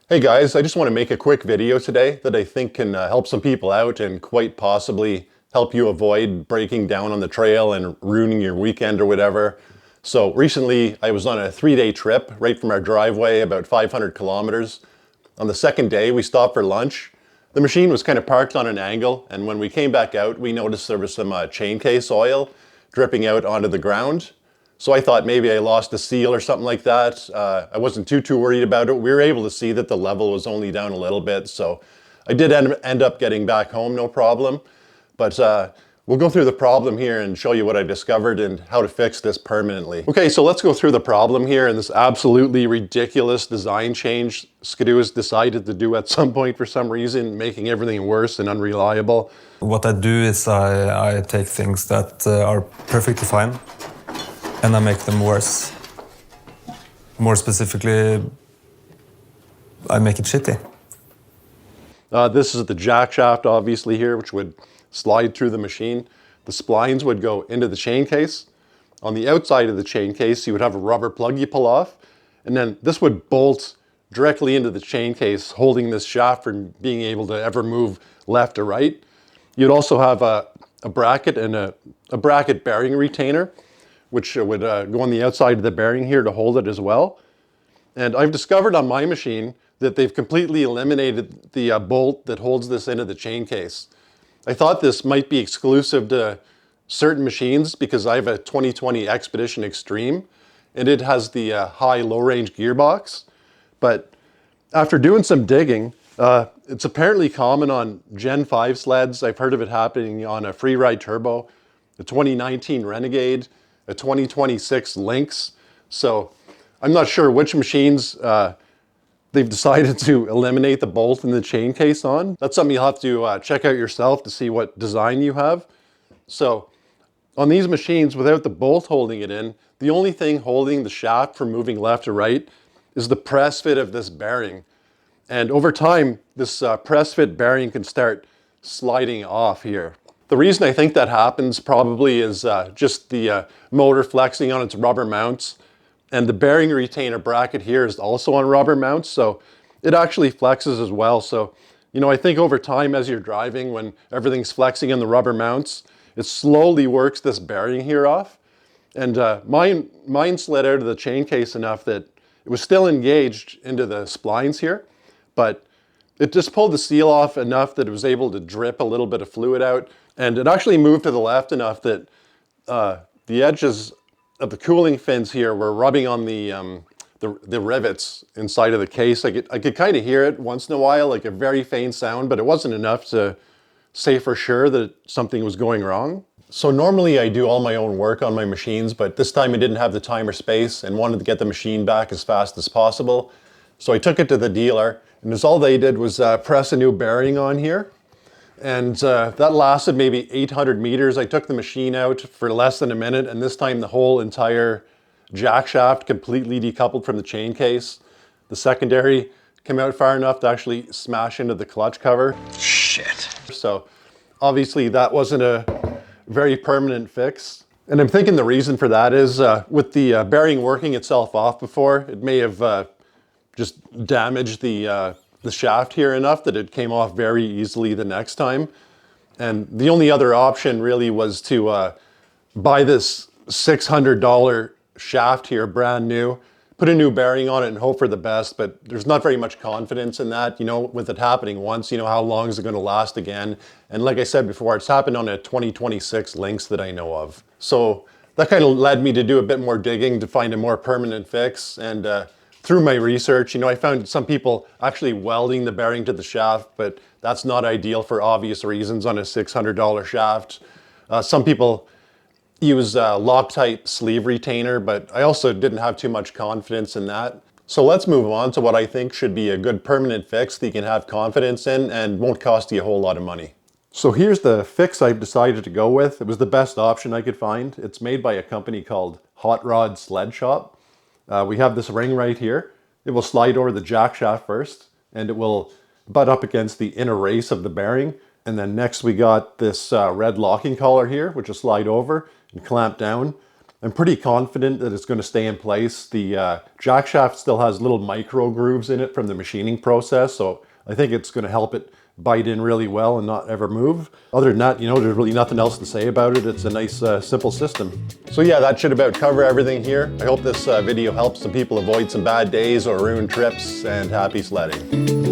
Hey guys, I just want to make a quick video today that I think can help some people out and quite possibly help you avoid breaking down on the trail and ruining your weekend or whatever. So recently I was on a 3-day trip right from our driveway, about 500 kilometers. On the second day we stopped for lunch. The machine was kind of parked on an angle, and when we came back out we noticed there was some chain case oil dripping out onto the ground. So I thought maybe I lost a seal or something like that. I wasn't too worried about it. We were able to see that the level was only down a little bit. So I did end up getting back home, no problem. But we'll go through the problem here and show you what I discovered and how to fix this permanently. Okay, so let's go through the problem here and this absolutely ridiculous design change Skidoo has decided to do at some point for some reason, making everything worse and unreliable. What I do is I take things that are perfectly fine and I make them worse. More specifically, I make it shitty. This is the jack shaft obviously here, which would slide through the machine. The splines would go into the chain case. On the outside of the chain case, you would have a rubber plug you pull off, and then this would bolt directly into the chain case, holding this shaft from being able to ever move left or right. You'd also have a bracket and a bracket bearing retainer, which would go on the outside of the bearing here to hold it as well. And I've discovered on my machine that they've completely eliminated the bolt that holds this into the chain case. I thought this might be exclusive to certain machines because I have a 2020 Expedition Extreme and it has the high low range gearbox. But after doing some digging, it's apparently common on Gen 5 sleds. I've heard of it happening on a Freeride Turbo, the 2019 Renegade, a 2026 Lynx. So I'm not sure which machines they've decided to eliminate the bolt in the chain case on. That's something you'll have to check out yourself to see what design you have. So on these machines, without the bolt holding it in, the only thing holding the shaft from moving left or right is the press fit of this bearing. And over time, this press fit bearing can start sliding off here. The reason I think that happens probably is just the motor flexing on its rubber mounts, and the bearing retainer bracket here is also on rubber mounts, so it actually flexes as well. So, you know, I think over time as you're driving, when everything's flexing in the rubber mounts, it slowly works this bearing here off. And mine slid out of the chain case enough that it was still engaged into the splines here, but it just pulled the seal off enough that it was able to drip a little bit of fluid out. And it actually moved to the left enough that the edges of the cooling fins here were rubbing on the rivets inside of the case. I could kind of hear it once in a while, like a very faint sound, but it wasn't enough to say for sure that something was going wrong. So normally I do all my own work on my machines, but this time I didn't have the time or space and wanted to get the machine back as fast as possible. So I took it to the dealer, and all they did was press a new bearing on here. And that lasted maybe 800 meters. I took the machine out for less than a minute, and this time the whole entire jack shaft completely decoupled from the chain case. The secondary came out far enough to actually smash into the clutch cover. Shit. So obviously that wasn't a very permanent fix. And I'm thinking the reason for that is with the bearing working itself off before, it may have just damaged the shaft here enough that it came off very easily the next time. And the only other option really was to buy this $600 shaft here, brand new, put a new bearing on it and hope for the best, but there's not very much confidence in that. You know, with it happening once, you know, how long is it going to last again? And like I said before, it's happened on a 2026 Lynx that I know of. So that kind of led me to do a bit more digging to find a more permanent fix. And through my research, you know, I found some people actually welding the bearing to the shaft, but that's not ideal for obvious reasons on a $600 shaft. Some people use Loctite sleeve retainer, but I also didn't have too much confidence in that. So let's move on to what I think should be a good permanent fix that you can have confidence in and won't cost you a whole lot of money. So here's the fix I've decided to go with. It was the best option I could find. It's made by a company called Hot Rod Sled Shop. We have this ring right here. It will slide over the jack shaft first, and it will butt up against the inner race of the bearing. And then next we got this red locking collar here, which will slide over and clamp down. I'm pretty confident that it's going to stay in place. The jack shaft still has little micro grooves in it from the machining process, so I think it's going to help it bite in really well and not ever move. Other than that, you know, there's really nothing else to say about it. It's a nice, simple system. So yeah, that should about cover everything here. I hope this video helps some people avoid some bad days or ruined trips, and happy sledding.